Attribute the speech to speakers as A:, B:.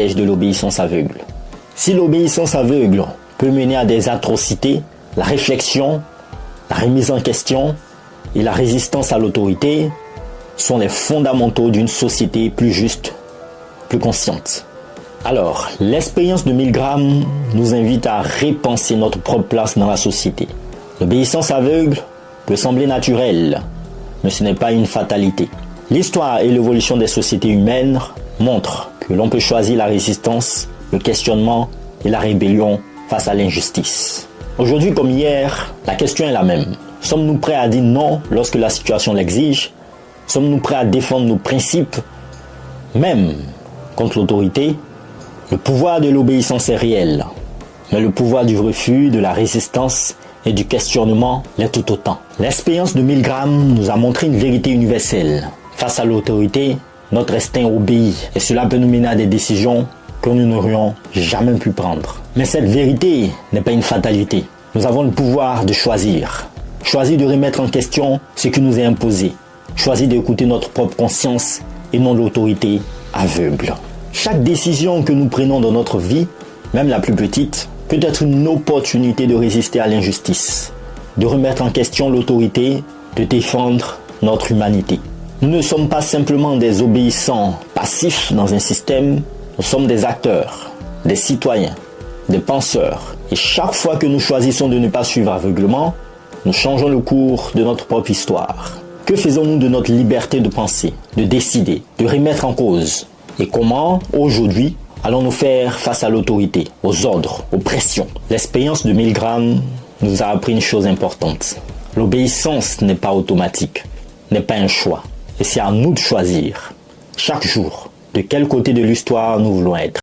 A: piège de l'obéissance aveugle. Si l'obéissance aveugle peut mener à des atrocités, la réflexion, la remise en question et la résistance à l'autorité sont les fondamentaux d'une société plus juste, plus consciente. Alors, l'expérience de Milgram nous invite à repenser notre propre place dans la société. L'obéissance aveugle peut sembler naturelle, mais ce n'est pas une fatalité. L'histoire et l'évolution des sociétés humaines montrent que l'on peut choisir la résistance, le questionnement et la rébellion face à l'injustice. Aujourd'hui comme hier, la question est la même. Sommes-nous prêts à dire non lorsque la situation l'exige? Sommes-nous prêts à défendre nos principes, même contre l'autorité? Le pouvoir de l'obéissance est réel, mais le pouvoir du refus, de la résistance et du questionnement l'est tout autant. L'expérience de Milgram nous a montré une vérité universelle. Face à l'autorité, notre instinct obéit et cela peut nous mener à des décisions que nous n'aurions jamais pu prendre. Mais cette vérité n'est pas une fatalité. Nous avons le pouvoir de choisir. Choisir de remettre en question ce qui nous est imposé. Choisir d'écouter notre propre conscience et non l'autorité aveugle. Chaque décision que nous prenons dans notre vie, même la plus petite, peut être une opportunité de résister à l'injustice, de remettre en question l'autorité, de défendre notre humanité. Nous ne sommes pas simplement des obéissants passifs dans un système, nous sommes des acteurs, des citoyens, des penseurs. Et chaque fois que nous choisissons de ne pas suivre aveuglement, nous changeons le cours de notre propre histoire. Que faisons-nous de notre liberté de penser, de décider, de remettre en cause? Et comment, aujourd'hui, allons-nous faire face à l'autorité, aux ordres, aux pressions? L'expérience de Milgram nous a appris une chose importante. L'obéissance n'est pas automatique, n'est pas un choix. Et c'est à nous de choisir, chaque jour, de quel côté de l'histoire nous voulons être.